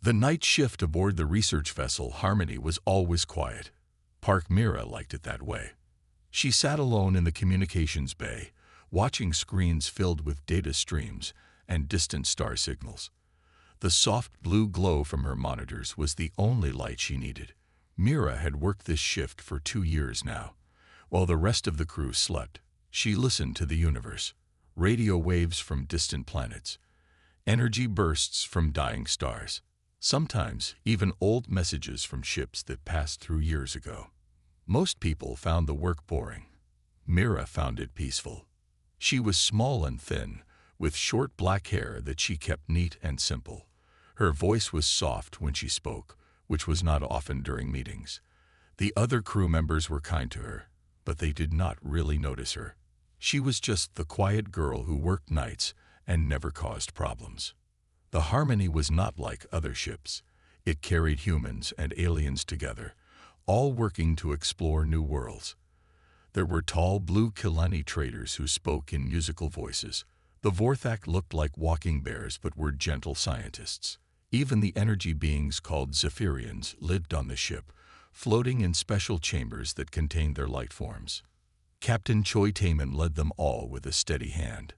The night shift aboard the research vessel Harmony was always quiet. Park Mira liked it that way. She sat alone in the communications bay, watching screens filled with data streams and distant star signals. The soft blue glow from her monitors was the only light she needed. Mira had worked this shift for 2 years now. While the rest of the crew slept, she listened to the universe. Radio waves from distant planets, energy bursts from dying stars, sometimes even old messages from ships that passed through years ago. Most people found the work boring. Mira found it peaceful. She was small and thin, with short black hair that she kept neat and simple. Her voice was soft when she spoke, which was not often during meetings. The other crew members were kind to her, but they did not really notice her. She was just the quiet girl who worked nights and never caused problems. The Harmony was not like other ships. It carried humans and aliens together, all working to explore new worlds. There were tall blue Kilani traders who spoke in musical voices. The Vorthak looked like walking bears but were gentle scientists. Even the energy beings called Zephyrians lived on the ship, floating in special chambers that contained their light forms. Captain Choi Taemin led them all with a steady hand.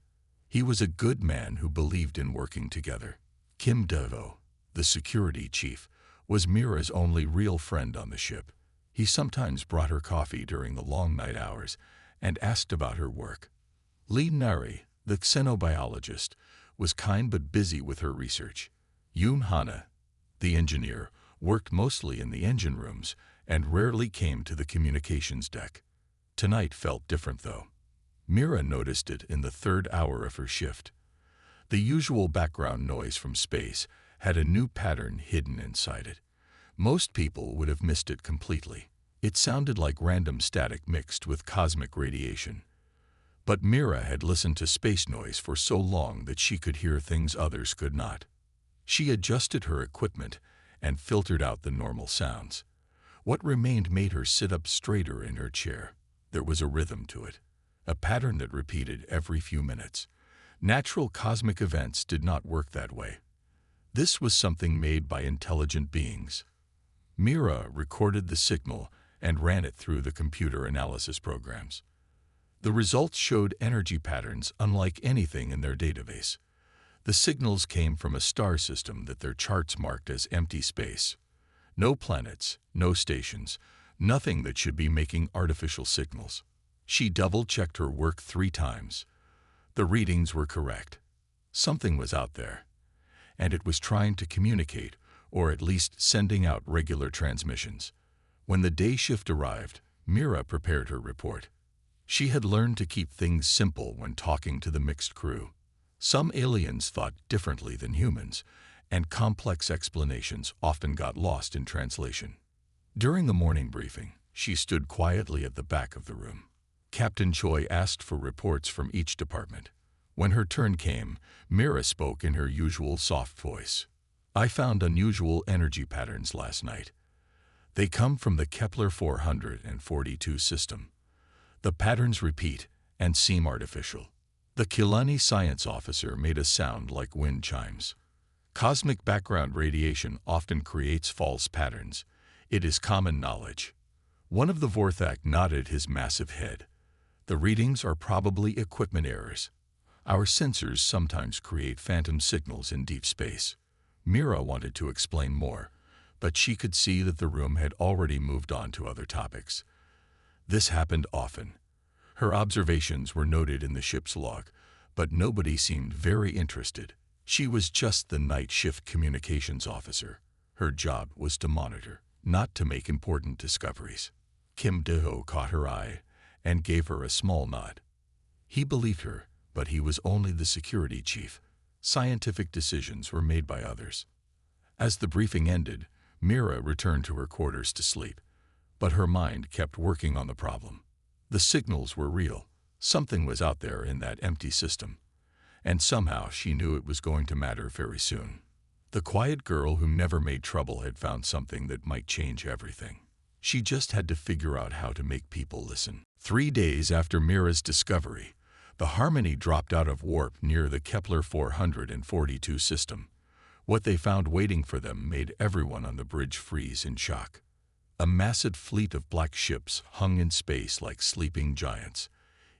He was a good man who believed in working together. Kim Do, the security chief, was Mira's only real friend on the ship. He sometimes brought her coffee during the long night hours and asked about her work. Lee Nari, the xenobiologist, was kind but busy with her research. Yoon Hana, the engineer, worked mostly in the engine rooms and rarely came to the communications deck. Tonight felt different, though. Mira noticed it in the 3rd hour of her shift. The usual background noise from space had a new pattern hidden inside it. Most people would have missed it completely. It sounded like random static mixed with cosmic radiation. But Mira had listened to space noise for so long that she could hear things others could not. She adjusted her equipment and filtered out the normal sounds. What remained made her sit up straighter in her chair. There was a rhythm to it, a pattern that repeated every few minutes. Natural cosmic events did not work that way. This was something made by intelligent beings. Mira recorded the signal and ran it through the computer analysis programs. The results showed energy patterns unlike anything in their database. The signals came from a star system that their charts marked as empty space. No planets, no stations, nothing that should be making artificial signals. She double-checked her work 3 times. The readings were correct. Something was out there, and it was trying to communicate, or at least sending out regular transmissions. When the day shift arrived, Mira prepared her report. She had learned to keep things simple when talking to the mixed crew. Some aliens thought differently than humans, and complex explanations often got lost in translation. During the morning briefing, she stood quietly at the back of the room. Captain Choi asked for reports from each department. When her turn came, Mira spoke in her usual soft voice. "I found unusual energy patterns last night. They come from the Kepler 442 system. The patterns repeat and seem artificial." The Kilani science officer made a sound like wind chimes. Cosmic background radiation often creates false patterns. It is common knowledge. One of the Vorthak nodded his massive head. "The readings are probably equipment errors. Our sensors sometimes create phantom signals in deep space." Mira wanted to explain more, but she could see that the room had already moved on to other topics. This happened often. Her observations were noted in the ship's log, but nobody seemed very interested. She was just the night shift communications officer. Her job was to monitor, not to make important discoveries. Kim Do caught her eye and gave her a small nod. He believed her, but he was only the security chief. Scientific decisions were made by others. As the briefing ended, Mira returned to her quarters to sleep, but her mind kept working on the problem. The signals were real. Something was out there in that empty system, and somehow she knew it was going to matter very soon. The quiet girl who never made trouble had found something that might change everything. She just had to figure out how to make people listen. 3 days after Mira's discovery, the Harmony dropped out of warp near the Kepler 442 system. What they found waiting for them made everyone on the bridge freeze in shock. A massive fleet of black ships hung in space like sleeping giants.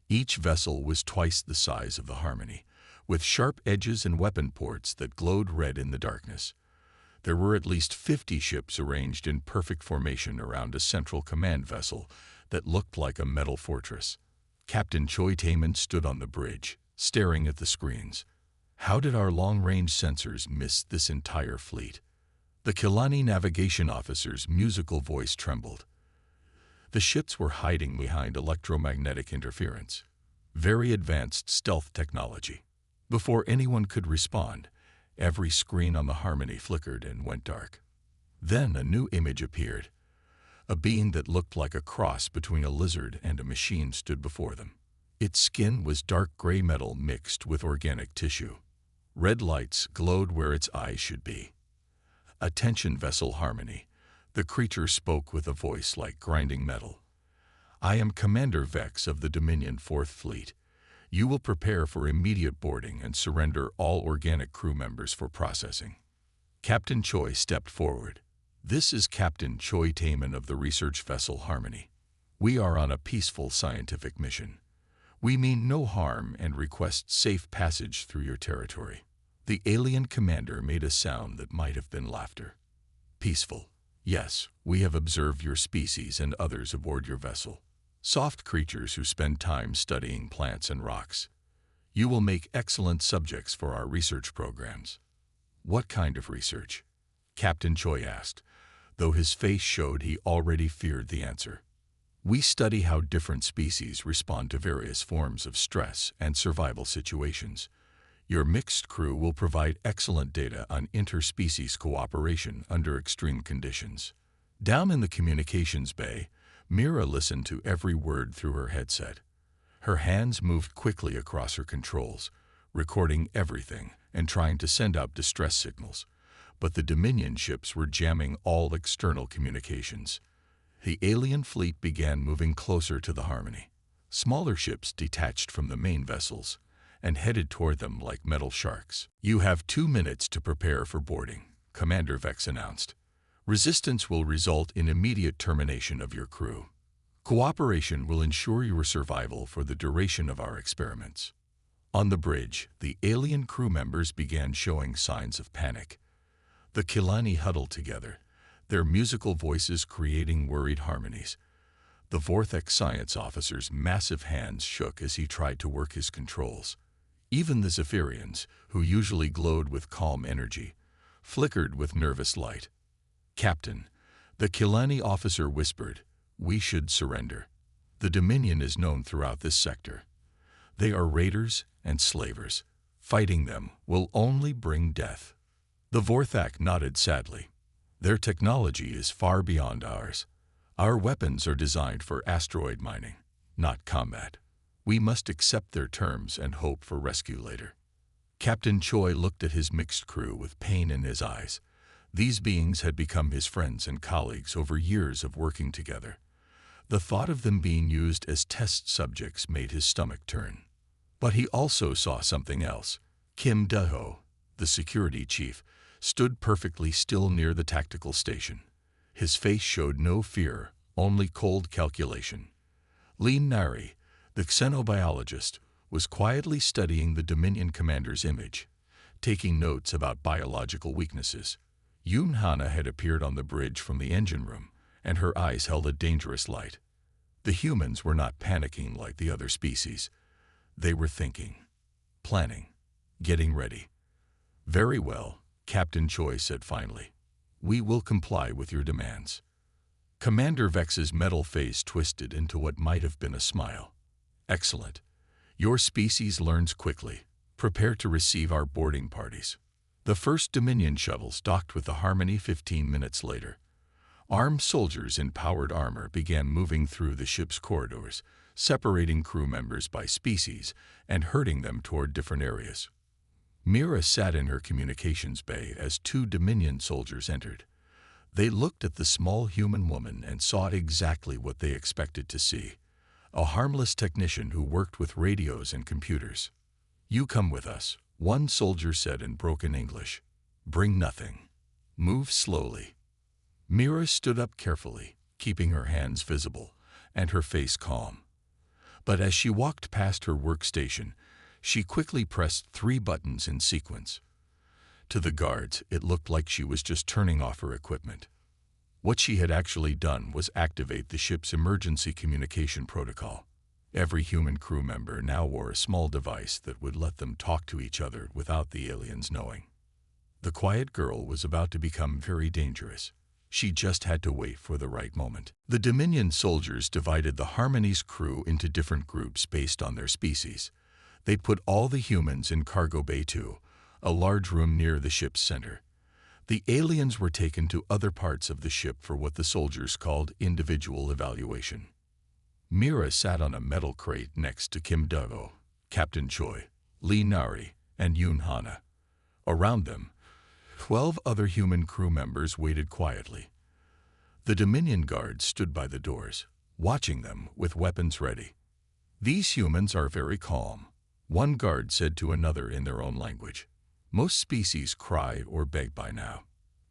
Each vessel was twice the size of the Harmony, with sharp edges and weapon ports that glowed red in the darkness. There were at least 50 ships arranged in perfect formation around a central command vessel that looked like a metal fortress. Captain Choi Taemin stood on the bridge, staring at the screens. How did our long-range sensors miss this entire fleet? The Kilani navigation officer's musical voice trembled. The ships were hiding behind electromagnetic interference, very advanced stealth technology. Before anyone could respond, every screen on the Harmony flickered and went dark. Then a new image appeared. A being that looked like a cross between a lizard and a machine stood before them. Its skin was dark gray metal mixed with organic tissue. Red lights glowed where its eyes should be. "Attention, Vessel Harmony," the creature spoke with a voice like grinding metal. "I am Commander Vex of the Dominion 4th Fleet. You will prepare for immediate boarding and surrender all organic crew members for processing." Captain Choi stepped forward. "This is Captain Choi Taemin of the research vessel Harmony. We are on a peaceful scientific mission. We mean no harm and request safe passage through your territory." The alien commander made a sound that might have been laughter. "Peaceful. Yes, we have observed your species and others aboard your vessel. Soft creatures who spend time studying plants and rocks. You will make excellent subjects for our research programs." "What kind of research?" Captain Choi asked, though his face showed he already feared the answer. "We study how different species respond to various forms of stress and survival situations. Your mixed crew will provide excellent data on interspecies cooperation under extreme conditions." Down in the communications bay, Mira listened to every word through her headset. Her hands moved quickly across her controls, recording everything and trying to send out distress signals. But the Dominion ships were jamming all external communications. The alien fleet began moving closer to the Harmony. Smaller ships detached from the main vessels and headed toward them like metal sharks. "You have 2 minutes to prepare for boarding," Commander Vex announced. "Resistance will result in immediate termination of your crew. Cooperation will ensure your survival for the duration of our experiments." On the bridge, the alien crew members began showing signs of panic. The Kilani huddled together, their musical voices creating worried harmonies. The Vortex science officer's massive hands shook as he tried to work his controls. Even the Zephyrians, who usually glowed with calm energy, flickered with nervous light. "Captain," the Kilani officer whispered, "we should surrender. The Dominion is known throughout this sector. They are raiders and slavers. Fighting them will only bring death." The Vorthak nodded sadly. "Their technology is far beyond ours. Our weapons are designed for asteroid mining, not combat. We must accept their terms and hope for rescue later." Captain Choi looked at his mixed crew with pain in his eyes. These beings had become his friends and colleagues over years of working together. The thought of them being used as test subjects made his stomach turn. But he also saw something else. Kim Do-ho, the security chief, stood perfectly still near the tactical station. His face showed no fear, only cold calculation. Lin Nari, the xenobiologist, was quietly studying the Dominion commander's image, taking notes about biological weaknesses. Yoon Hana had appeared on the bridge from the engine room, and her eyes held a dangerous light. The humans were not panicking like the other species. They were thinking, planning, getting ready. "Very well," Captain Choi said finally. "We will comply with your demands." Commander Vex's metal face twisted into what might have been a smile. "Excellent. Your species learns quickly. Prepare to receive our boarding parties." The first Dominion shuttles docked with the Harmony 15 minutes later. Armed soldiers in powered armor began moving through the ship's corridors, separating crew members by species and herding them toward different areas. Mira sat in her communications bay as 2 Dominion soldiers entered. They looked at the small human woman and saw exactly what they expected to see: a harmless technician who worked with radios and computers. "You come with us," one soldier said in broken English. Bring nothing. Move slowly. Mira stood up carefully, keeping her hands visible and her face calm. But as she walked past her workstation, she quickly pressed 3 buttons in sequence. To the guards, it looked like she was just turning off her equipment. What she had actually done was activate the ship's emergency communication protocol. Every human crew member now wore a small device that would let them talk to each other without the aliens knowing. The quiet girl was about to become very dangerous. She just had to wait for the right moment. The Dominion soldiers divided the Harmony's crew into different groups based on their species. They put all the humans in Cargo Bay 2, a large room near the ship's center. The aliens were taken to other parts of the ship for what the soldiers called individual evaluation. Mira sat on a metal crate next to Kim Do, Captain Choi, Lee Nari, and Yoon Hana. Around them, 12 other human crew members waited quietly. The Dominion guards stood by the doors, watching them with weapons ready. These humans are very calm, one guard said to another in their own language. Most species cry or beg by now.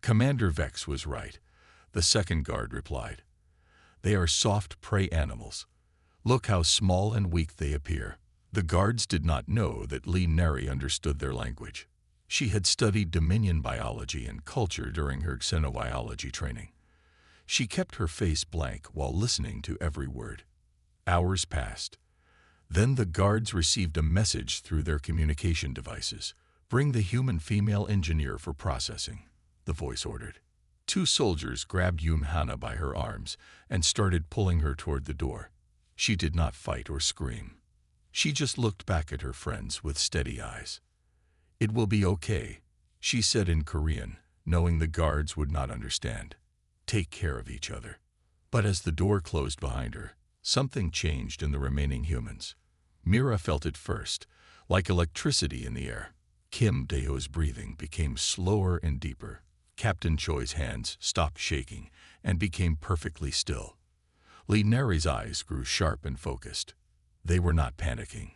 Commander Vex was right, the second guard replied. They are soft prey animals. Look how small and weak they appear. The guards did not know that Lee Neri understood their language. She had studied Dominion biology and culture during her xenobiology training. She kept her face blank while listening to every word. Hours passed. Then the guards received a message through their communication devices. Bring the human female engineer for processing, the voice ordered. 2 soldiers grabbed Yoon Hana by her arms and started pulling her toward the door. She did not fight or scream. She just looked back at her friends with steady eyes. It will be okay, she said in Korean, knowing the guards would not understand. Take care of each other. But as the door closed behind her, something changed in the remaining humans. Mira felt it first, like electricity in the air. Kim Daeho's breathing became slower and deeper. Captain Choi's hands stopped shaking and became perfectly still. Lee Neri's eyes grew sharp and focused. They were not panicking.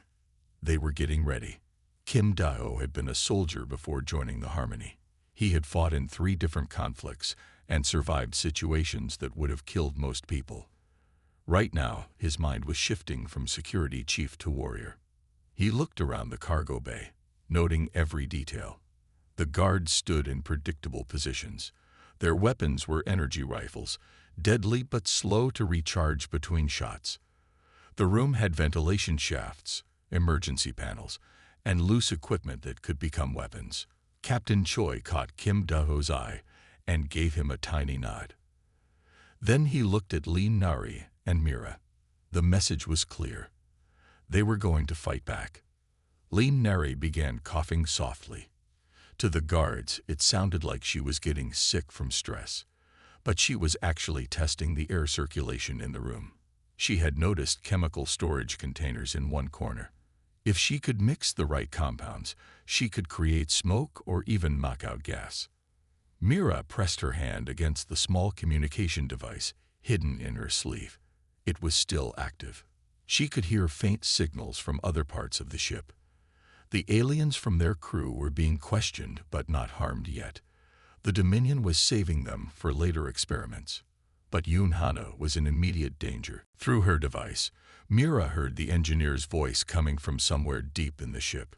They were getting ready. Kim Daeho had been a soldier before joining the Harmony. He had fought in 3 different conflicts and survived situations that would have killed most people. Right now, his mind was shifting from security chief to warrior. He looked around the cargo bay, noting every detail. The guards stood in predictable positions. Their weapons were energy rifles, deadly but slow to recharge between shots. The room had ventilation shafts, emergency panels, and loose equipment that could become weapons. Captain Choi caught Kim Daeho's eye and gave him a tiny nod. Then he looked at Lee Nari and Mira. The message was clear. They were going to fight back. Lee Nari began coughing softly. To the guards, it sounded like she was getting sick from stress, but she was actually testing the air circulation in the room. She had noticed chemical storage containers in one corner. If she could mix the right compounds, she could create smoke or even knock out gas. Mira pressed her hand against the small communication device hidden in her sleeve. It was still active. She could hear faint signals from other parts of the ship. The aliens from their crew were being questioned but not harmed yet. The Dominion was saving them for later experiments. But Yoon Hana was in immediate danger. Through her device, Mira heard the engineer's voice coming from somewhere deep in the ship.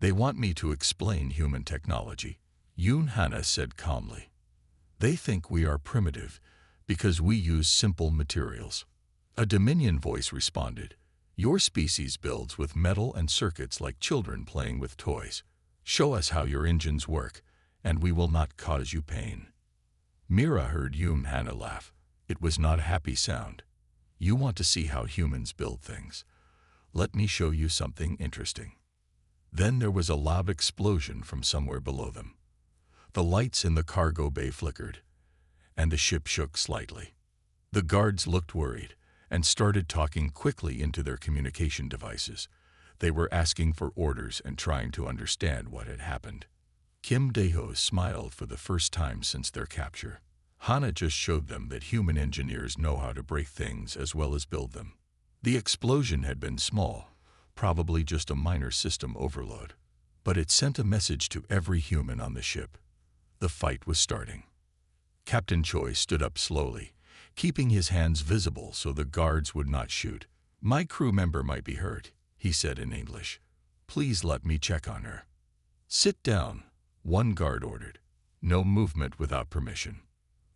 They want me to explain human technology, Yoon Hana said calmly. They think we are primitive because we use simple materials. A Dominion voice responded. Your species builds with metal and circuits like children playing with toys. Show us how your engines work, and we will not cause you pain. Mira heard Yoon Hana laugh. It was not a happy sound. You want to see how humans build things. Let me show you something interesting. Then there was a loud explosion from somewhere below them. The lights in the cargo bay flickered, and the ship shook slightly. The guards looked worried and started talking quickly into their communication devices. They were asking for orders and trying to understand what had happened. Kim Daeho smiled for the first time since their capture. Hana just showed them that human engineers know how to break things as well as build them. The explosion had been small, probably just a minor system overload, but it sent a message to every human on the ship. The fight was starting. Captain Choi stood up slowly, keeping his hands visible so the guards would not shoot. "My crew member might be hurt," he said in English. "Please let me check on her." "Sit down," one guard ordered. "No movement without permission."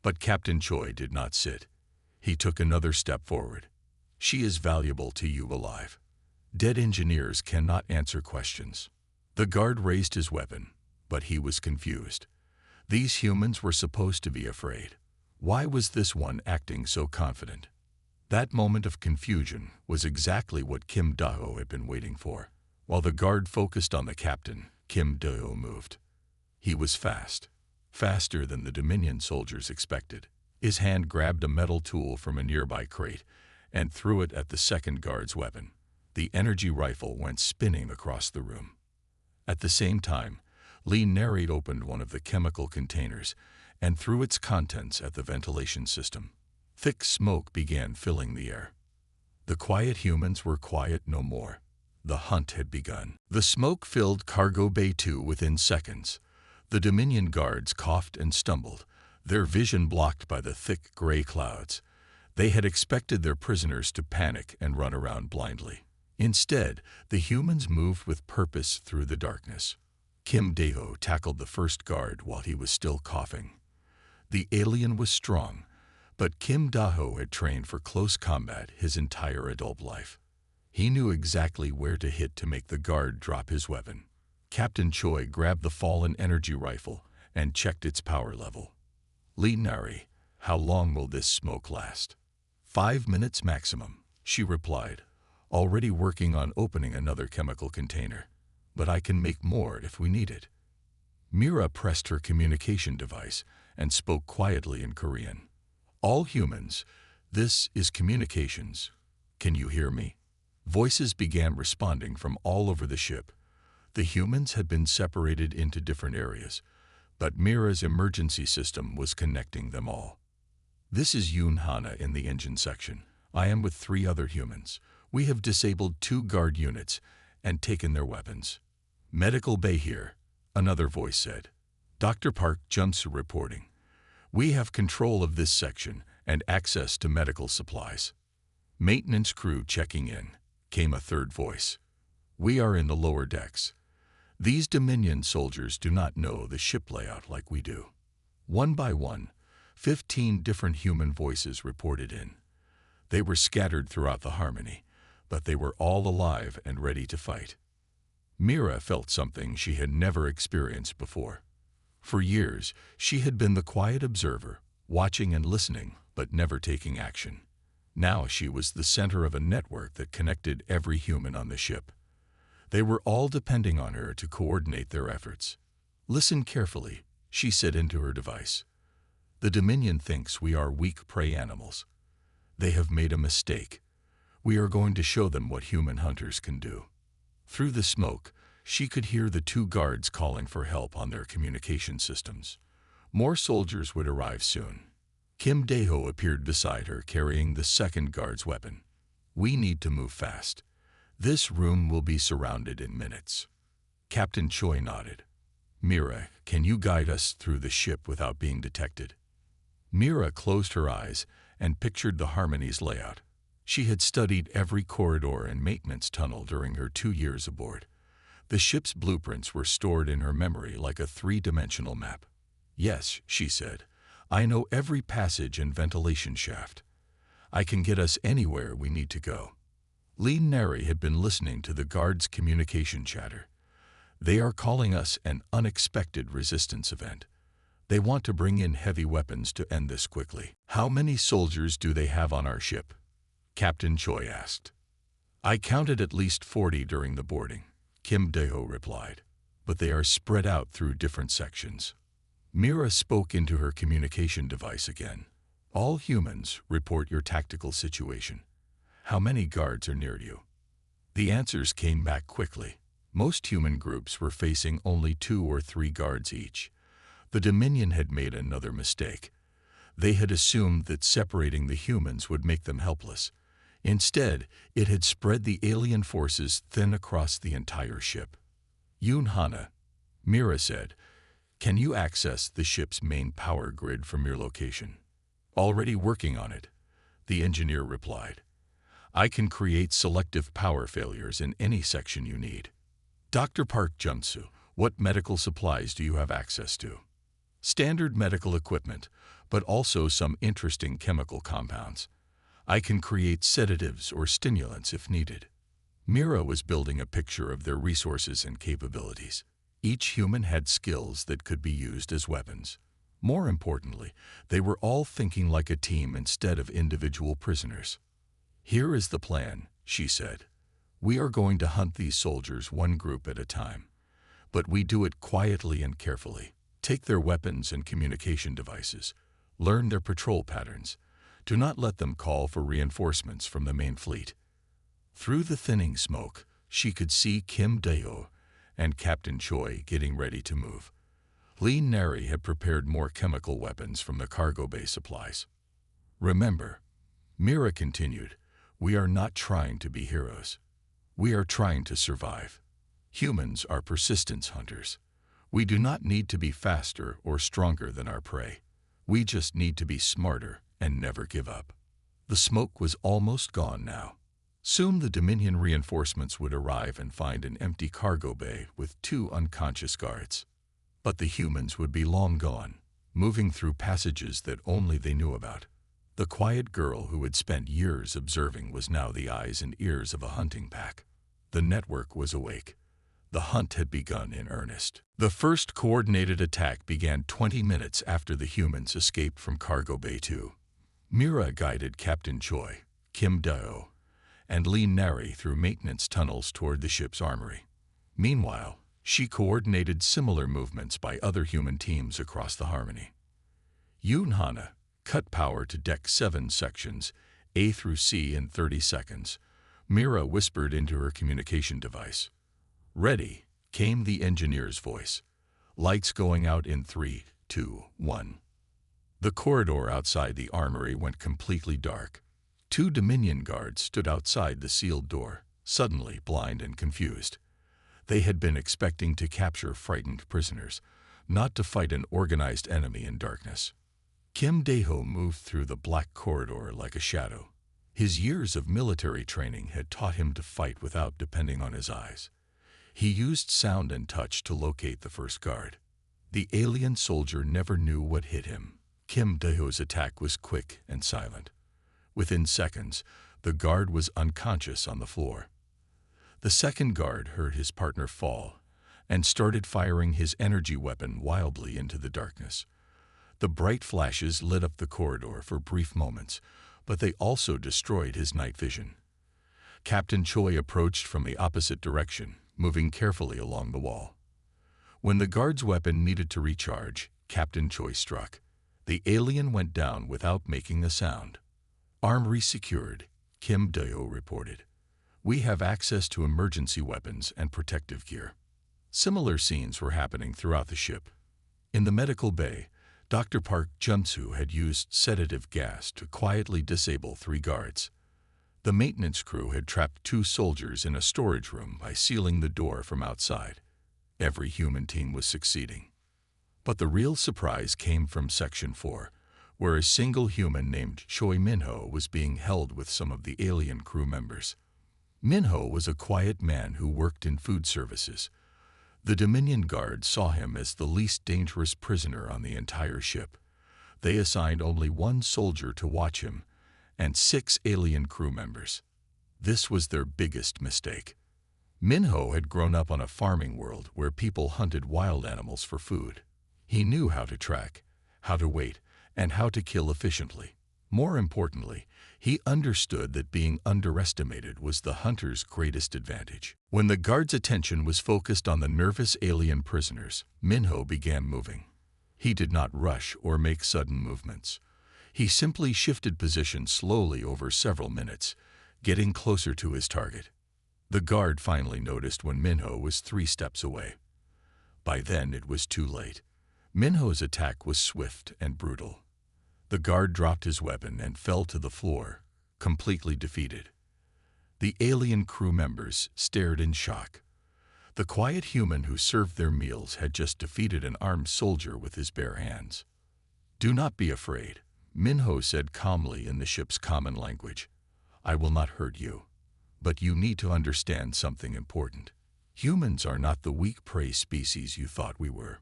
But Captain Choi did not sit. He took another step forward. "She is valuable to you alive. Dead engineers cannot answer questions." The guard raised his weapon, but he was confused. These humans were supposed to be afraid. Why was this one acting so confident? That moment of confusion was exactly what Kim Do-ho had been waiting for. While the guard focused on the captain, Kim Do-ho moved. He was fast, faster than the Dominion soldiers expected. His hand grabbed a metal tool from a nearby crate and threw it at the second guard's weapon. The energy rifle went spinning across the room. At the same time, Lee Neri opened one of the chemical containers and threw its contents at the ventilation system. Thick smoke began filling the air. The quiet humans were quiet no more. The hunt had begun. The smoke filled Cargo Bay 2 within seconds. The Dominion guards coughed and stumbled, their vision blocked by the thick gray clouds. They had expected their prisoners to panic and run around blindly. Instead, the humans moved with purpose through the darkness. Kim Do-ho tackled the first guard while he was still coughing. The alien was strong, but Kim Do-ho had trained for close combat his entire adult life. He knew exactly where to hit to make the guard drop his weapon. Captain Choi grabbed the fallen energy rifle and checked its power level. "Lee Neri, how long will this smoke last?" "5 minutes maximum," she replied, already working on opening another chemical container. "But I can make more if we need it." Mira pressed her communication device and spoke quietly in Korean. "All humans, this is communications. Can you hear me?" Voices began responding from all over the ship. The humans had been separated into different areas, but Mira's emergency system was connecting them all. "This is Yoon Hana in the engine section. I am with 3 other humans. We have disabled 2 guard units and taken their weapons." "Medical bay here," another voice said. "Dr. Park Junsu reporting. We have control of this section and access to medical supplies." "Maintenance crew checking in," came a third voice. "We are in the lower decks. These Dominion soldiers do not know the ship layout like we do." One by one, 15 different human voices reported in. They were scattered throughout the harmony, but they were all alive and ready to fight. Mira felt something she had never experienced before. For years, she had been the quiet observer, watching and listening, but never taking action. Now she was the center of a network that connected every human on the ship. They were all depending on her to coordinate their efforts. "Listen carefully," she said into her device. "The Dominion thinks we are weak prey animals. They have made a mistake. We are going to show them what human hunters can do." Through the smoke, she could hear the 2 guards calling for help on their communication systems. More soldiers would arrive soon. Kim Do-ho appeared beside her, carrying the second guard's weapon. "We need to move fast. This room will be surrounded in minutes." Captain Choi nodded. "Mira, can you guide us through the ship without being detected?" Mira closed her eyes and pictured the Harmony's layout. She had studied every corridor and maintenance tunnel during her 2 years aboard. The ship's blueprints were stored in her memory like a 3-dimensional map. "Yes," she said, "I know every passage and ventilation shaft. I can get us anywhere we need to go." Lee Neri had been listening to the guards' communication chatter. "They are calling us an unexpected resistance event. They want to bring in heavy weapons to end this quickly." "How many soldiers do they have on our ship?" Captain Choi asked. "I counted at least 40 during the boarding," Kim Do-ho replied, "but they are spread out through different sections." Mira spoke into her communication device again. "All humans, report your tactical situation. How many guards are near you?" The answers came back quickly. Most human groups were facing only 2 or 3 guards each. The Dominion had made another mistake. They had assumed that separating the humans would make them helpless. Instead, it had spread the alien forces thin across the entire ship. "Yoon Hana," Mira said, Can you access the ship's main power grid from your location? Already working on it, the engineer replied. I can create selective power failures in any section you need. Dr. Park Junsu, what medical supplies do you have access to? Standard medical equipment, but also some interesting chemical compounds. I can create sedatives or stimulants if needed. Mira was building a picture of their resources and capabilities. Each human had skills that could be used as weapons. More importantly, they were all thinking like a team instead of individual prisoners. Here is the plan, she said. We are going to hunt these soldiers one group at a time. But we do it quietly and carefully. Take their weapons and communication devices. Learn their patrol patterns. Do not let them call for reinforcements from the main fleet. Through the thinning smoke, she could see Kim Dae-ho and Captain Choi getting ready to move. Lee Nari had prepared more chemical weapons from the cargo bay supplies. Remember, Mira continued, we are not trying to be heroes. We are trying to survive. Humans are persistence hunters. We do not need to be faster or stronger than our prey. We just need to be smarter and never give up. The smoke was almost gone now. Soon the Dominion reinforcements would arrive and find an empty cargo bay with 2 unconscious guards. But the humans would be long gone, moving through passages that only they knew about. The quiet girl who had spent years observing was now the eyes and ears of a hunting pack. The network was awake. The hunt had begun in earnest. The first coordinated attack began 20 minutes after the humans escaped from Cargo Bay 2. Mira guided Captain Choi, Kim Dae-ho, and Lee Nari through maintenance tunnels toward the ship's armory. Meanwhile, she coordinated similar movements by other human teams across the Harmony. Yoon Hana cut power to Deck 7 sections, A through C in 30 seconds. Mira whispered into her communication device. Ready, came the engineer's voice. Lights going out in 3, 2, 1. The corridor outside the armory went completely dark. 2 Dominion guards stood outside the sealed door, suddenly blind and confused. They had been expecting to capture frightened prisoners, not to fight an organized enemy in darkness. Kim Dae-ho moved through the black corridor like a shadow. His years of military training had taught him to fight without depending on his eyes. He used sound and touch to locate the first guard. The alien soldier never knew what hit him. Kim Dae-ho's attack was quick and silent. Within seconds, the guard was unconscious on the floor. The second guard heard his partner fall and started firing his energy weapon wildly into the darkness. The bright flashes lit up the corridor for brief moments, but they also destroyed his night vision. Captain Choi approached from the opposite direction, moving carefully along the wall. When the guard's weapon needed to recharge, Captain Choi struck. The alien went down without making a sound. Armory secured, Kim Dae-ho reported. We have access to emergency weapons and protective gear. Similar scenes were happening throughout the ship. In the medical bay, Dr. Park Junsu had used sedative gas to quietly disable 3 guards. The maintenance crew had trapped 2 soldiers in a storage room by sealing the door from outside. Every human team was succeeding. But the real surprise came from Section 4, where a single human named Choi Min-ho was being held with some of the alien crew members. Min-ho was a quiet man who worked in food services. The Dominion Guard saw him as the least dangerous prisoner on the entire ship. They assigned only 1 soldier to watch him, and 6 alien crew members. This was their biggest mistake. Min-ho had grown up on a farming world where people hunted wild animals for food. He knew how to track, how to wait, and how to kill efficiently. More importantly, he understood that being underestimated was the hunter's greatest advantage. When the guard's attention was focused on the nervous alien prisoners, Min-ho began moving. He did not rush or make sudden movements. He simply shifted position slowly over several minutes, getting closer to his target. The guard finally noticed when Min-ho was 3 steps away. By then it was too late. Min-ho's attack was swift and brutal. The guard dropped his weapon and fell to the floor, completely defeated. The alien crew members stared in shock. The quiet human who served their meals had just defeated an armed soldier with his bare hands. "Do not be afraid," Minho said calmly in the ship's common language. "I will not hurt you. But you need to understand something important. Humans are not the weak prey species you thought we were."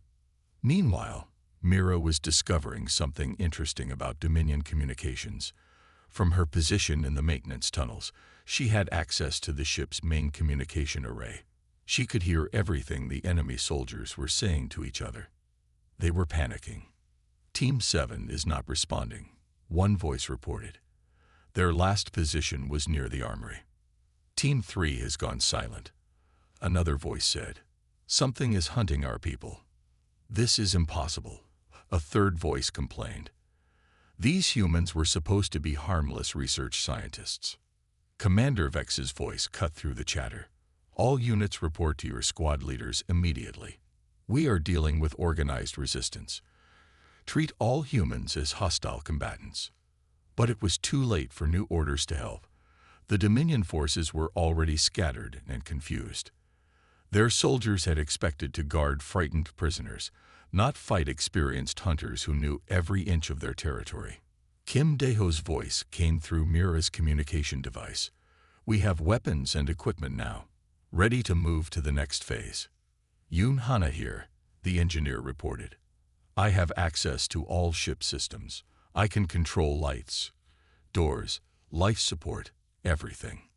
Meanwhile, Mira was discovering something interesting about Dominion communications. From her position in the maintenance tunnels, she had access to the ship's main communication array. She could hear everything the enemy soldiers were saying to each other. They were panicking. "Team 7 is not responding," one voice reported. "Their last position was near the armory." "Team 3 has gone silent," another voice said. "Something is hunting our people." "This is impossible," a third voice complained. These humans were supposed to be harmless research scientists. Commander Vex's voice cut through the chatter. "All units report to your squad leaders immediately. We are dealing with organized resistance. Treat all humans as hostile combatants." But it was too late for new orders to help. The Dominion forces were already scattered and confused. Their soldiers had expected to guard frightened prisoners, not fight experienced hunters who knew every inch of their territory. Kim Daeho's voice came through Mira's communication device. "We have weapons and equipment now, ready to move to the next phase." "Yoon Hana here," the engineer reported. "I have access to all ship systems. I can control lights, doors, life support, everything."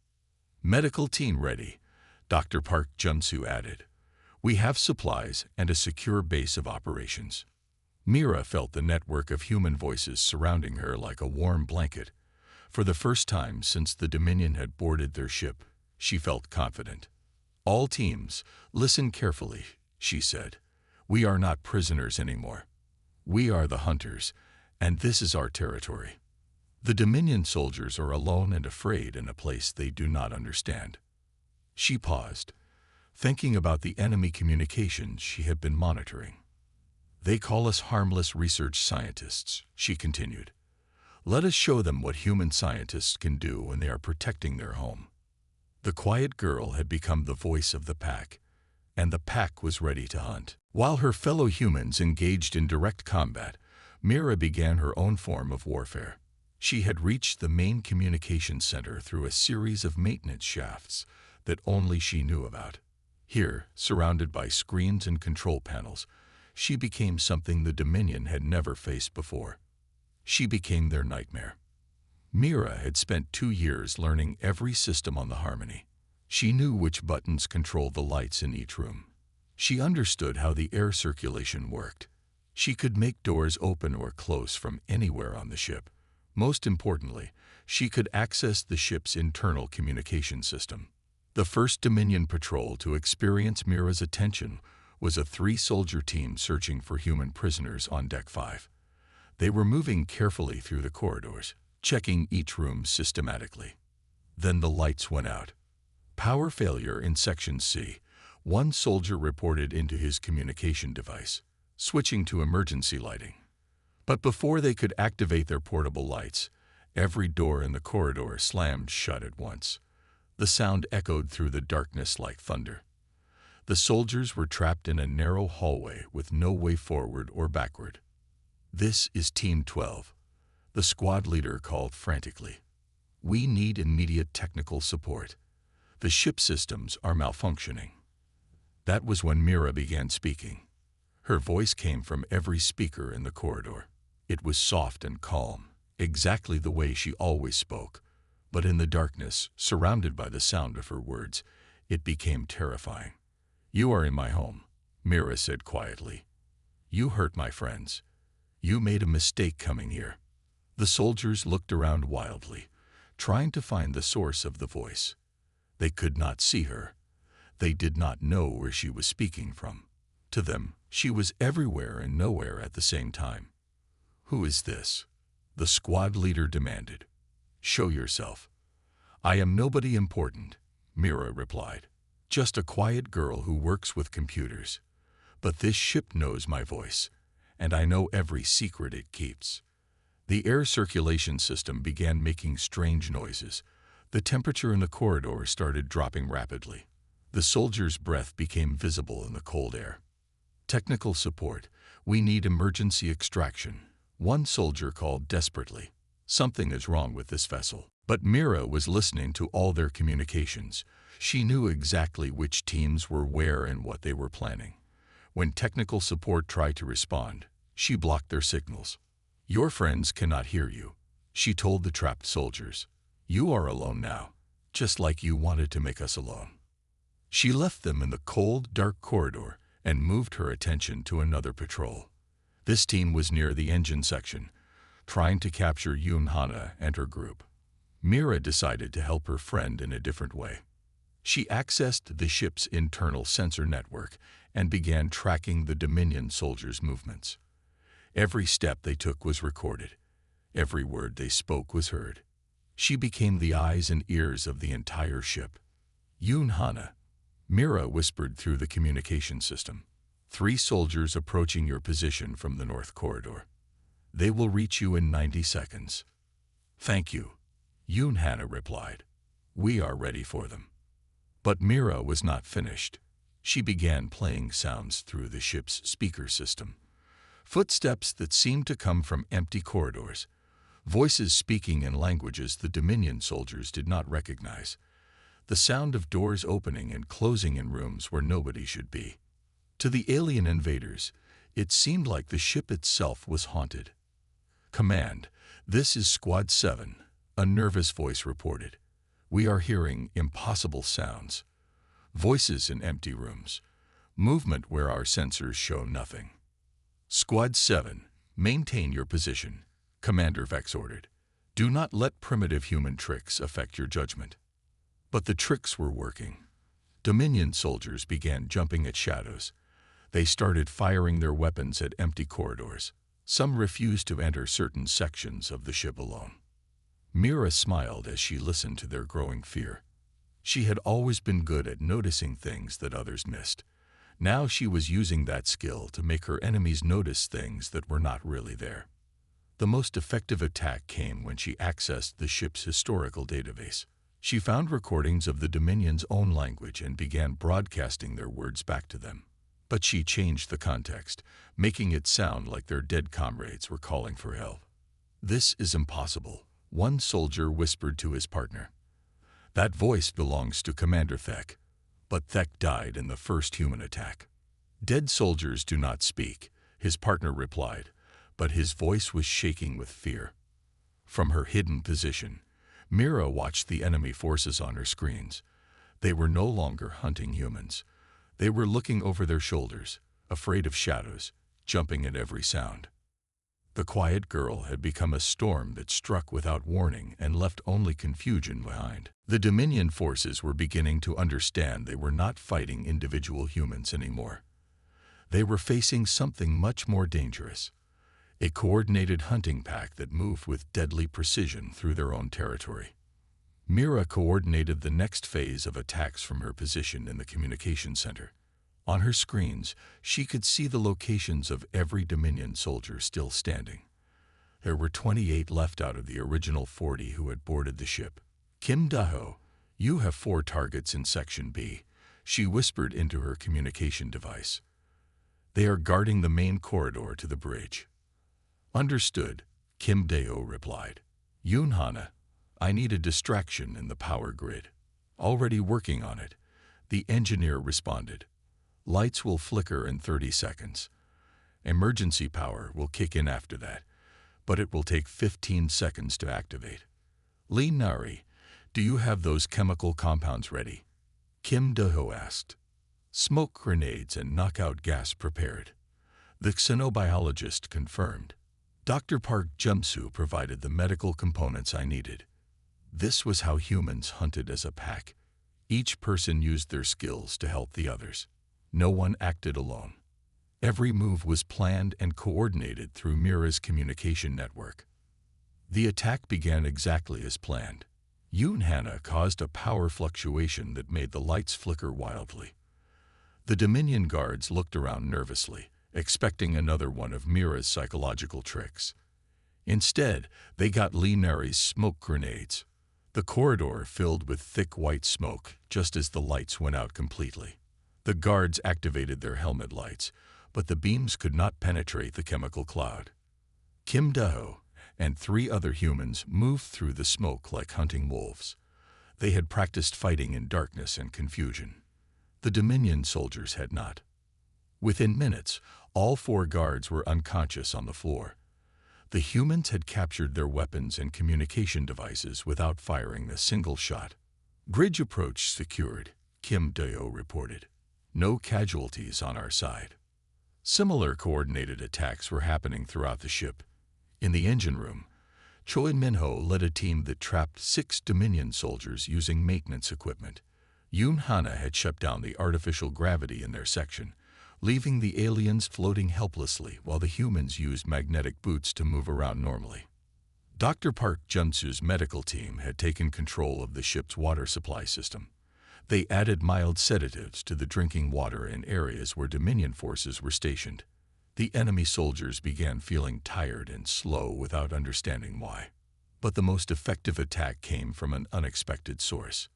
"Medical team ready," Dr. Park Junsu added. "We have supplies and a secure base of operations." Mira felt the network of human voices surrounding her like a warm blanket. For the first time since the Dominion had boarded their ship, she felt confident. "All teams, listen carefully," she said. "We are not prisoners anymore. We are the hunters, and this is our territory." The Dominion soldiers are alone and afraid in a place they do not understand. She paused, thinking about the enemy communications she had been monitoring. "They call us harmless research scientists," she continued. "Let us show them what human scientists can do when they are protecting their home." The quiet girl had become the voice of the pack, and the pack was ready to hunt. While her fellow humans engaged in direct combat, Mira began her own form of warfare. She had reached the main communication center through a series of maintenance shafts that only she knew about. Here, surrounded by screens and control panels, she became something the Dominion had never faced before. She became their nightmare. Mira had spent 2 years learning every system on the Harmony. She knew which buttons controlled the lights in each room. She understood how the air circulation worked. She could make doors open or close from anywhere on the ship. Most importantly, she could access the ship's internal communication system. The first Dominion patrol to experience Mira's attention was a 3-soldier team searching for human prisoners on Deck 5. They were moving carefully through the corridors, checking each room systematically. Then the lights went out. "Power failure in Section C," one soldier reported into his communication device, switching to emergency lighting. But before they could activate their portable lights, every door in the corridor slammed shut at once. The sound echoed through the darkness like thunder. The soldiers were trapped in a narrow hallway with no way forward or backward. "This is Team 12, the squad leader called frantically. "We need immediate technical support. The ship systems are malfunctioning." That was when Mira began speaking. Her voice came from every speaker in the corridor. It was soft and calm, exactly the way she always spoke. But in the darkness, surrounded by the sound of her words, it became terrifying. "You are in my home," Mira said quietly. "You hurt my friends. You made a mistake coming here." The soldiers looked around wildly, trying to find the source of the voice. They could not see her. They did not know where she was speaking from. To them, she was everywhere and nowhere at the same time. "Who is this?" the squad leader demanded. "Show yourself." "I am nobody important," Mira replied. "Just a quiet girl who works with computers. But this ship knows my voice, and I know every secret it keeps." The air circulation system began making strange noises. The temperature in the corridor started dropping rapidly. The soldier's breath became visible in the cold air. Technical support. We need emergency extraction. One soldier called desperately. Something is wrong with this vessel. But Mira was listening to all their communications. She knew exactly which teams were where and what they were planning. When technical support tried to respond, she blocked their signals. Your friends cannot hear you, she told the trapped soldiers. You are alone now, just like you wanted to make us alone. She left them in the cold, dark corridor and moved her attention to another patrol. This team was near the engine section, trying to capture Yoon Hana and her group. Mira decided to help her friend in a different way. She accessed the ship's internal sensor network and began tracking the Dominion soldiers' movements. Every step they took was recorded. Every word they spoke was heard. She became the eyes and ears of the entire ship. Yoon Hana, Mira whispered through the communication system. 3 soldiers approaching your position from the north corridor. They will reach you in 90 seconds. Thank you, Yoon Hana replied. We are ready for them. But Mira was not finished. She began playing sounds through the ship's speaker system. Footsteps that seemed to come from empty corridors. Voices speaking in languages the Dominion soldiers did not recognize. The sound of doors opening and closing in rooms where nobody should be. To the alien invaders, it seemed like the ship itself was haunted. Command, this is Squad 7, a nervous voice reported. We are hearing impossible sounds. Voices in empty rooms. Movement where our sensors show nothing. Squad 7, maintain your position, Commander Vex ordered. Do not let primitive human tricks affect your judgment. But the tricks were working. Dominion soldiers began jumping at shadows. They started firing their weapons at empty corridors. Some refused to enter certain sections of the ship alone. Mira smiled as she listened to their growing fear. She had always been good at noticing things that others missed. Now she was using that skill to make her enemies notice things that were not really there. The most effective attack came when she accessed the ship's historical database. She found recordings of the Dominion's own language and began broadcasting their words back to them. But she changed the context, making it sound like their dead comrades were calling for help. This is impossible, one soldier whispered to his partner. That voice belongs to Commander Thek, but Thek died in the first human attack. Dead soldiers do not speak, his partner replied, but his voice was shaking with fear. From her hidden position, Mira watched the enemy forces on her screens. They were no longer hunting humans. They were looking over their shoulders, afraid of shadows, jumping at every sound. The quiet girl had become a storm that struck without warning and left only confusion behind. The Dominion forces were beginning to understand they were not fighting individual humans anymore. They were facing something much more dangerous. A coordinated hunting pack that moved with deadly precision through their own territory. Mira coordinated the next phase of attacks from her position in the communication center. On her screens, she could see the locations of every Dominion soldier still standing. There were 28 left out of the original 40 who had boarded the ship. Kim Da-ho, you have 4 targets in Section B, she whispered into her communication device. They are guarding the main corridor to the bridge. Understood, Kim Da-ho replied. Yoon Hana, I need a distraction in the power grid. Already working on it, the engineer responded. Lights will flicker in 30 seconds. Emergency power will kick in after that, but it will take 15 seconds to activate. Lee Nari, do you have those chemical compounds ready? Kim Da-ho asked. Smoke grenades and knockout gas prepared. The xenobiologist confirmed. Dr. Park Jumsu provided the medical components I needed. This was how humans hunted as a pack. Each person used their skills to help the others. No one acted alone. Every move was planned and coordinated through Mira's communication network. The attack began exactly as planned. Yoon Hana caused a power fluctuation that made the lights flicker wildly. The Dominion guards looked around nervously, expecting another one of Mira's psychological tricks. Instead, they got Lee Nari's smoke grenades. The The corridor filled with thick white smoke just as the lights went out completely. The guards activated their helmet lights, but the beams could not penetrate the chemical cloud. Kim Do-ho and 3 other humans moved through the smoke like hunting wolves. They had practiced fighting in darkness and confusion. The Dominion soldiers had not. Within minutes, all 4 guards were unconscious on the floor. The humans had captured their weapons and communication devices without firing a single shot. Bridge approach secured, Kim Do-ho reported. No casualties on our side. Similar coordinated attacks were happening throughout the ship. In the engine room, Choi Min-ho led a team that trapped 6 Dominion soldiers using maintenance equipment. Yoon Hana had shut down the artificial gravity in their section, leaving the aliens floating helplessly while the humans used magnetic boots to move around normally. Dr. Park Jun-soo's medical team had taken control of the ship's water supply system. They added mild sedatives to the drinking water in areas where Dominion forces were stationed. The enemy soldiers began feeling tired and slow without understanding why. But the most effective attack came from an unexpected source.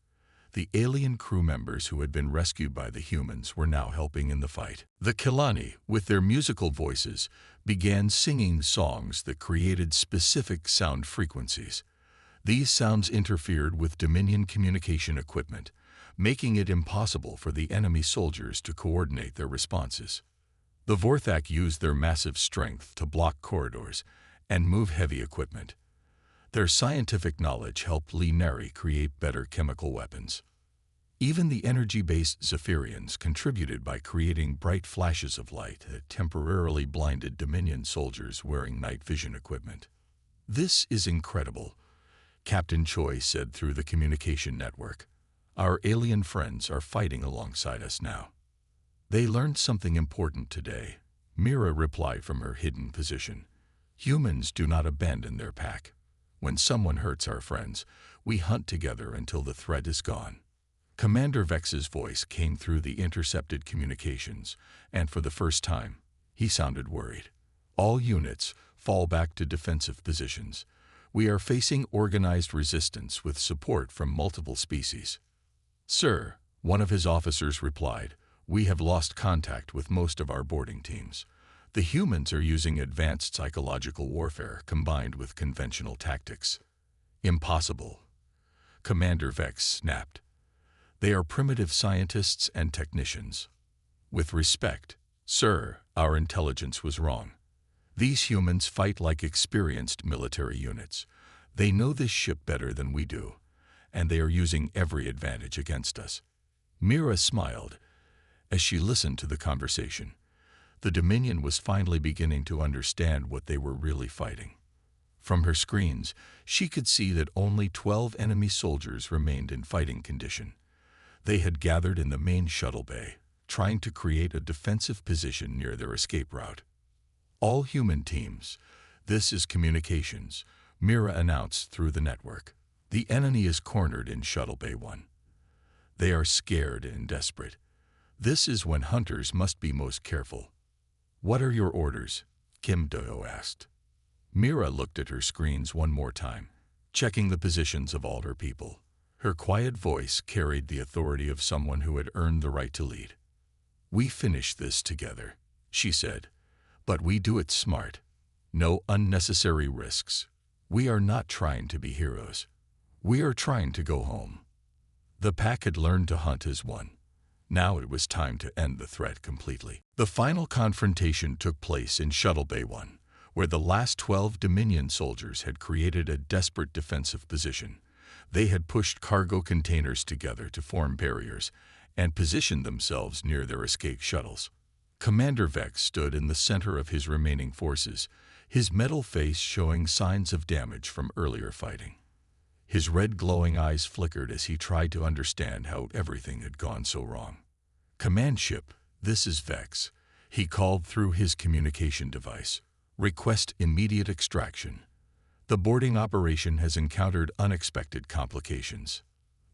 The alien crew members who had been rescued by the humans were now helping in the fight. The Kilani, with their musical voices, began singing songs that created specific sound frequencies. These sounds interfered with Dominion communication equipment, making it impossible for the enemy soldiers to coordinate their responses. The Vorthak used their massive strength to block corridors and move heavy equipment. Their scientific knowledge helped Lee Neri create better chemical weapons. Even the energy-based Zephyrians contributed by creating bright flashes of light that temporarily blinded Dominion soldiers wearing night vision equipment. "This is incredible," Captain Choi said through the communication network. "Our alien friends are fighting alongside us now." "They learned something important today," Mira replied from her hidden position. "Humans do not abandon their pack. When someone hurts our friends, we hunt together until the threat is gone." Commander Vex's voice came through the intercepted communications, and for the first time, he sounded worried. "All units, fall back to defensive positions. We are facing organized resistance with support from multiple species." "Sir," one of his officers replied, "we have lost contact with most of our boarding teams. The humans are using advanced psychological warfare combined with conventional tactics." "Impossible," Commander Vex snapped. "They are primitive scientists and technicians." "With respect, sir, our intelligence was wrong. These humans fight like experienced military units. They know this ship better than we do, and they are using every advantage against us." Mira smiled as she listened to the conversation. The Dominion was finally beginning to understand what they were really fighting. From her screens, she could see that only 12 enemy soldiers remained in fighting condition. They had gathered in the main shuttle bay, trying to create a defensive position near their escape route. "All human teams, this is communications," Mira announced through the network. "The enemy is cornered in Shuttle Bay 1. They are scared and desperate. This is when hunters must be most careful." "What are your orders?" Kim Do-ho asked. Mira looked at her screens one more time, checking the positions of all her people. Her quiet voice carried the authority of someone who had earned the right to lead. "We finish this together," she said, "but we do it smart. No unnecessary risks. We are not trying to be heroes. We are trying to go home." The pack had learned to hunt as one. Now it was time to end the threat completely. The final confrontation took place in Shuttle Bay 1, where the last 12 Dominion soldiers had created a desperate defensive position. They had pushed cargo containers together to form barriers and positioned themselves near their escape shuttles. Commander Vex stood in the center of his remaining forces, his metal face showing signs of damage from earlier fighting. His red glowing eyes flickered as he tried to understand how everything had gone so wrong. "Command ship, this is Vex," he called through his communication device. "Request immediate extraction. The boarding operation has encountered unexpected complications."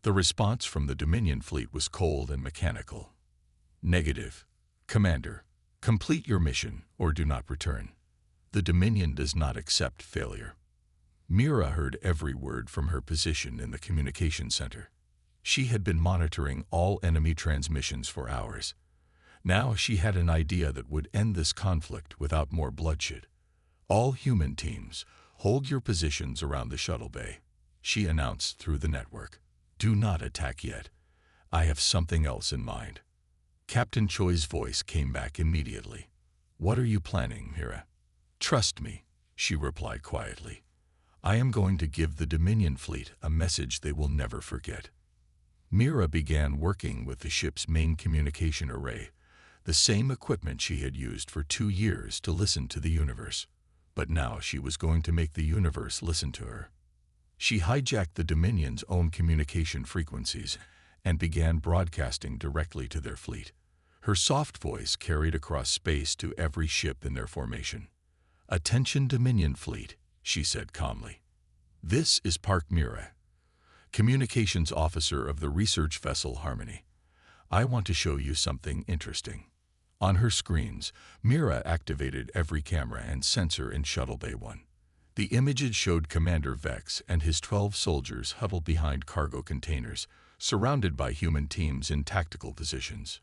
The response from the Dominion fleet was cold and mechanical. "Negative. Commander, complete your mission or do not return. The Dominion does not accept failure." Mira heard every word from her position in the communication center. She had been monitoring all enemy transmissions for hours. Now she had an idea that would end this conflict without more bloodshed. "All human teams, hold your positions around the shuttle bay," she announced through the network. "Do not attack yet. I have something else in mind." Captain Choi's voice came back immediately. "What are you planning, Mira?" "Trust me," she replied quietly. "I am going to give the Dominion fleet a message they will never forget." Mira began working with the ship's main communication array, the same equipment she had used for 2 years to listen to the universe. But now she was going to make the universe listen to her. She hijacked the Dominion's own communication frequencies and began broadcasting directly to their fleet. Her soft voice carried across space to every ship in their formation. "Attention Dominion fleet," she said calmly. "This is Park Mira, communications officer of the research vessel Harmony. I want to show you something interesting." On her screens, Mira activated every camera and sensor in Shuttle Bay 1. The images showed Commander Vex and his 12 soldiers huddled behind cargo containers, surrounded by human teams in tactical positions.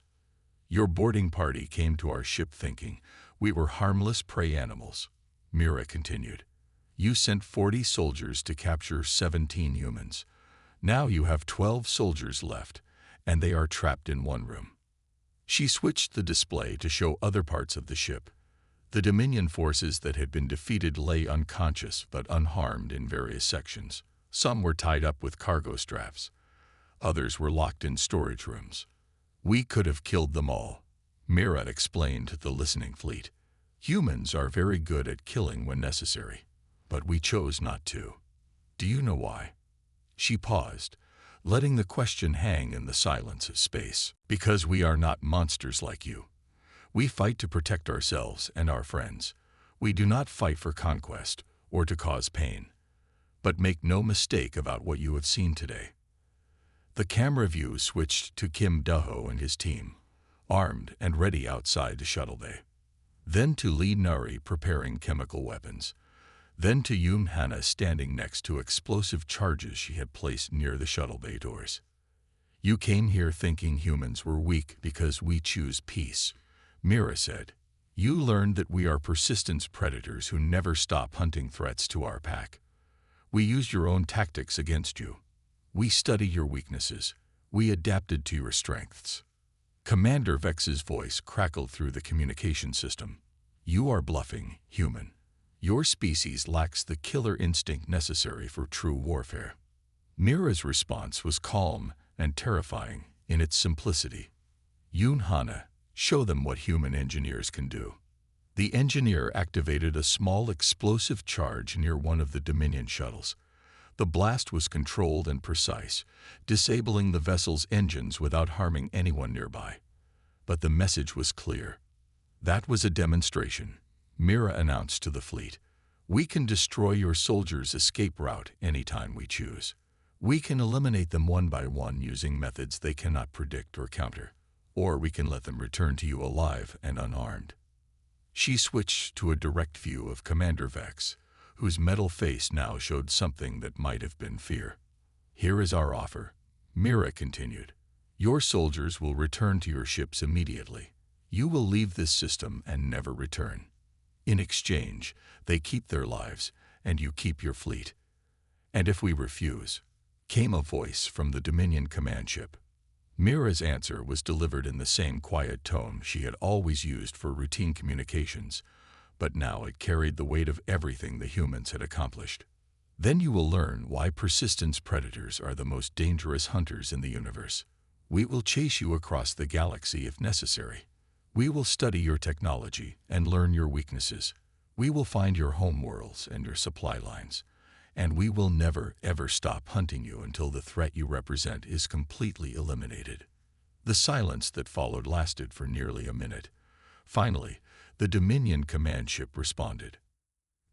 "Your boarding party came to our ship thinking we were harmless prey animals," Mira continued. "You sent 40 soldiers to capture 17 humans. Now you have 12 soldiers left, and they are trapped in one room." She switched the display to show other parts of the ship. The Dominion forces that had been defeated lay unconscious but unharmed in various sections. Some were tied up with cargo straps. Others were locked in storage rooms. "We could have killed them all," Mira explained to the listening fleet. "Humans are very good at killing when necessary, but we chose not to. Do you know why?" She paused, letting the question hang in the silence of space. "Because we are not monsters like you. We fight to protect ourselves and our friends. We do not fight for conquest or to cause pain. But make no mistake about what you have seen today." The camera view switched to Kim Doho and his team, armed and ready outside the shuttle bay. Then to Lee Nuri preparing chemical weapons. Then to Yoon Hana standing next to explosive charges she had placed near the shuttle bay doors. "You came here thinking humans were weak because we choose peace," Mira said. "You learned that we are persistent predators who never stop hunting threats to our pack. We used your own tactics against you. We studied your weaknesses. We adapted to your strengths." Commander Vex's voice crackled through the communication system. "You are bluffing, human. Your species lacks the killer instinct necessary for true warfare." Mira's response was calm and terrifying in its simplicity. "Yoon Hana, show them what human engineers can do." The engineer activated a small explosive charge near one of the Dominion shuttles. The blast was controlled and precise, disabling the vessel's engines without harming anyone nearby. But the message was clear. "That was a demonstration," Mira announced to the fleet. "We can destroy your soldiers' escape route anytime we choose. We can eliminate them one by one using methods they cannot predict or counter, or we can let them return to you alive and unarmed." She switched to a direct view of Commander Vex, whose metal face now showed something that might have been fear. "Here is our offer," Mira continued. "Your soldiers will return to your ships immediately. You will leave this system and never return. In exchange, they keep their lives, and you keep your fleet." "And if we refuse?" came a voice from the Dominion command ship. Mira's answer was delivered in the same quiet tone she had always used for routine communications, but now it carried the weight of everything the humans had accomplished. "Then you will learn why persistence predators are the most dangerous hunters in the universe. We will chase you across the galaxy if necessary. We will study your technology and learn your weaknesses. We will find your home worlds and your supply lines. And we will never, ever stop hunting you until the threat you represent is completely eliminated." The silence that followed lasted for nearly a minute. Finally, the Dominion command ship responded.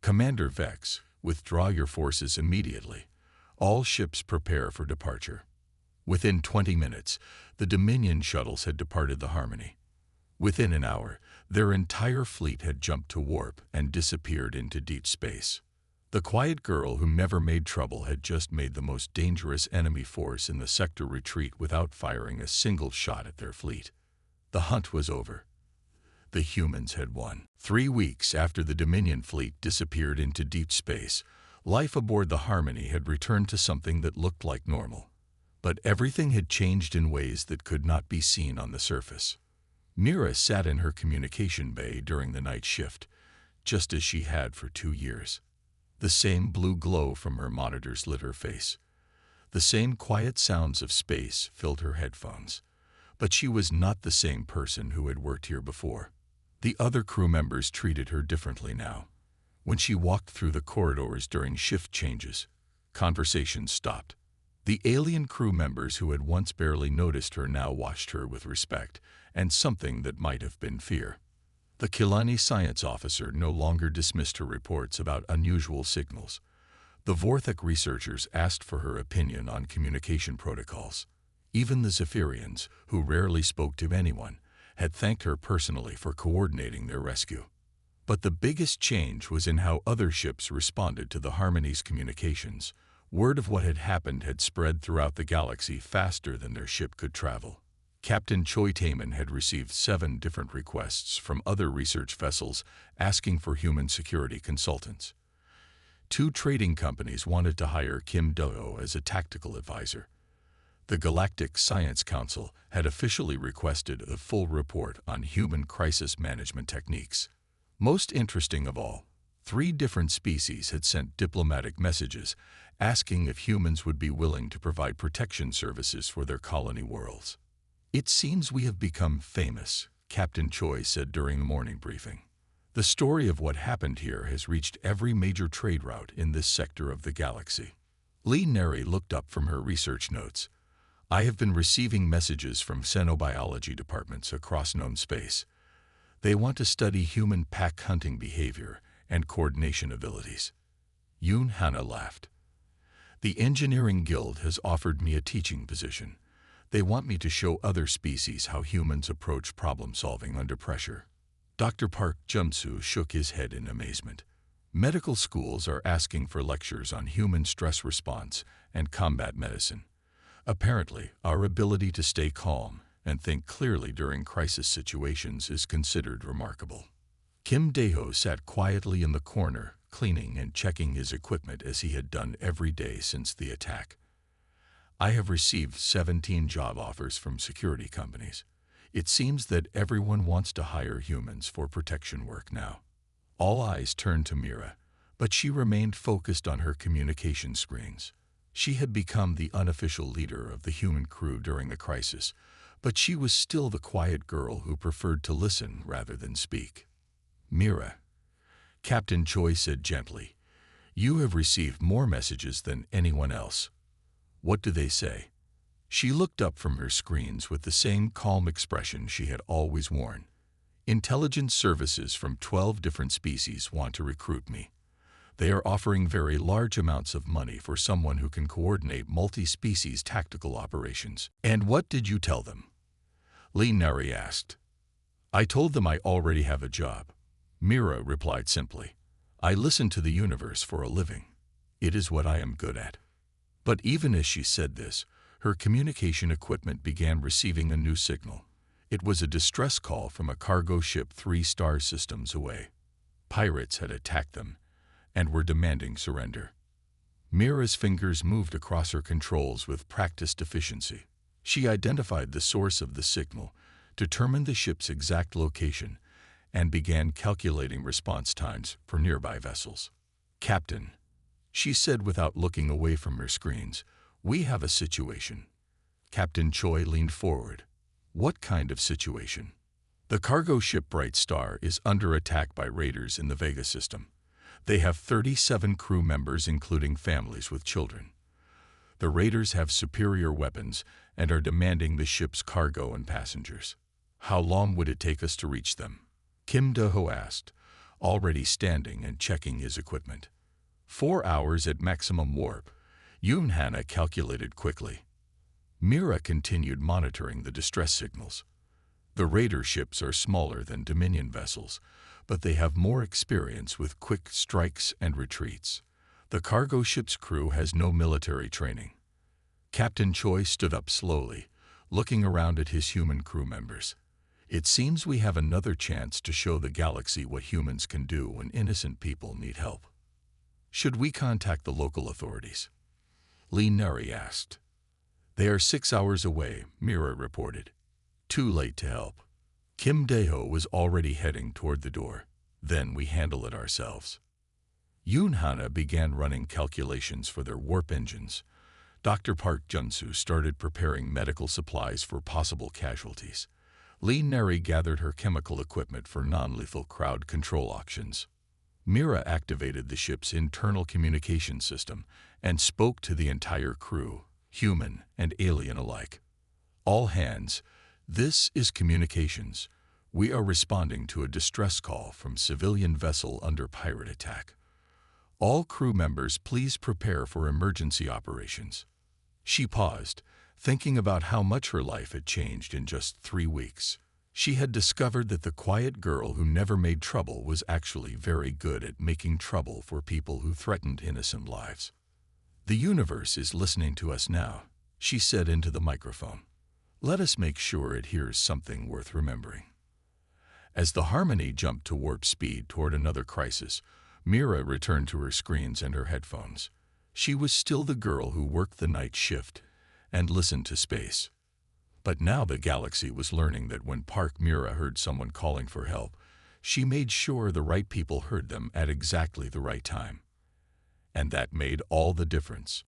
"Commander Vex, withdraw your forces immediately. All ships prepare for departure." Within 20 minutes, the Dominion shuttles had departed the Harmony. Within an hour, their entire fleet had jumped to warp and disappeared into deep space. The quiet girl who never made trouble had just made the most dangerous enemy force in the sector retreat without firing a single shot at their fleet. The hunt was over. The humans had won. 3 weeks after the Dominion fleet disappeared into deep space, life aboard the Harmony had returned to something that looked like normal. But everything had changed in ways that could not be seen on the surface. Mira sat in her communication bay during the night shift, just as she had for 2 years. The same blue glow from her monitors lit her face. The same quiet sounds of space filled her headphones. But she was not the same person who had worked here before. The other crew members treated her differently now. When she walked through the corridors during shift changes, conversations stopped. The alien crew members who had once barely noticed her now watched her with respect and something that might have been fear. The Kilani science officer no longer dismissed her reports about unusual signals. The Vorthek researchers asked for her opinion on communication protocols. Even the Zephyrians, who rarely spoke to anyone, had thanked her personally for coordinating their rescue. But the biggest change was in how other ships responded to the Harmony's communications. Word of what had happened had spread throughout the galaxy faster than their ship could travel. Captain Choi Taeman had received 7 different requests from other research vessels asking for human security consultants. 2 trading companies wanted to hire Kim Do-ho as a tactical advisor. The Galactic Science Council had officially requested a full report on human crisis management techniques. Most interesting of all, 3 different species had sent diplomatic messages asking if humans would be willing to provide protection services for their colony worlds. "It seems we have become famous," Captain Choi said during the morning briefing. "The story of what happened here has reached every major trade route in this sector of the galaxy." Lee Neri looked up from her research notes. "I have been receiving messages from xenobiology departments across known space. They want to study human pack hunting behavior and coordination abilities." Yoon Hana laughed. "The Engineering Guild has offered me a teaching position. They want me to show other species how humans approach problem-solving under pressure." Dr. Park Jung-soo shook his head in amazement. "Medical schools are asking for lectures on human stress response and combat medicine. Apparently, our ability to stay calm and think clearly during crisis situations is considered remarkable." Kim Do-ho sat quietly in the corner, cleaning and checking his equipment as he had done every day since the attack. "I have received 17 job offers from security companies. It seems that everyone wants to hire humans for protection work now." All eyes turned to Mira, but she remained focused on her communication screens. She had become the unofficial leader of the human crew during the crisis, but she was still the quiet girl who preferred to listen rather than speak. "Mira," Captain Choi said gently, "you have received more messages than anyone else. What do they say?" She looked up from her screens with the same calm expression she had always worn. "Intelligence services from 12 different species want to recruit me. They are offering very large amounts of money for someone who can coordinate multi-species tactical operations." "And what did you tell them?" Lee Neri asked. "I told them I already have a job." Mira replied simply, "I listen to the universe for a living. It is what I am good at." But even as she said this, her communication equipment began receiving a new signal. It was a distress call from a cargo ship 3 star systems away. Pirates had attacked them and were demanding surrender. Mira's fingers moved across her controls with practiced efficiency. She identified the source of the signal, determined the ship's exact location, and began calculating response times for nearby vessels. "Captain," she said without looking away from her screens, "we have a situation." Captain Choi leaned forward. "What kind of situation?" "The cargo ship Bright Star is under attack by raiders in the Vega system. They have 37 crew members, including families with children. The raiders have superior weapons and are demanding the ship's cargo and passengers. How long would it take us to reach them?" Kim Do-ho asked, already standing and checking his equipment. 4 hours at maximum warp, Yoon Hana calculated quickly. Mira continued monitoring the distress signals. The raider ships are smaller than Dominion vessels, but they have more experience with quick strikes and retreats. The cargo ship's crew has no military training. Captain Choi stood up slowly, looking around at his human crew members. It seems we have another chance to show the galaxy what humans can do when innocent people need help. Should we contact the local authorities? Lee Neri asked. They are 6 hours away, Mira reported. Too late to help. Kim Dae-ho was already heading toward the door. Then we handle it ourselves. Yoon Hana began running calculations for their warp engines. Dr. Park Junsu started preparing medical supplies for possible casualties. Lee Neri gathered her chemical equipment for non-lethal crowd control auctions. Mira activated the ship's internal communication system and spoke to the entire crew, human and alien alike. All hands, this is communications. We are responding to a distress call from civilian vessel under pirate attack. All crew members, please prepare for emergency operations. She paused, thinking about how much her life had changed in just 3 weeks. She had discovered that the quiet girl who never made trouble was actually very good at making trouble for people who threatened innocent lives. The universe is listening to us now, she said into the microphone. Let us make sure it hears something worth remembering. As the Harmony jumped to warp speed toward another crisis, Mira returned to her screens and her headphones. She was still the girl who worked the night shift and listened to space. But now the galaxy was learning that when Park Mira heard someone calling for help, she made sure the right people heard them at exactly the right time. And that made all the difference.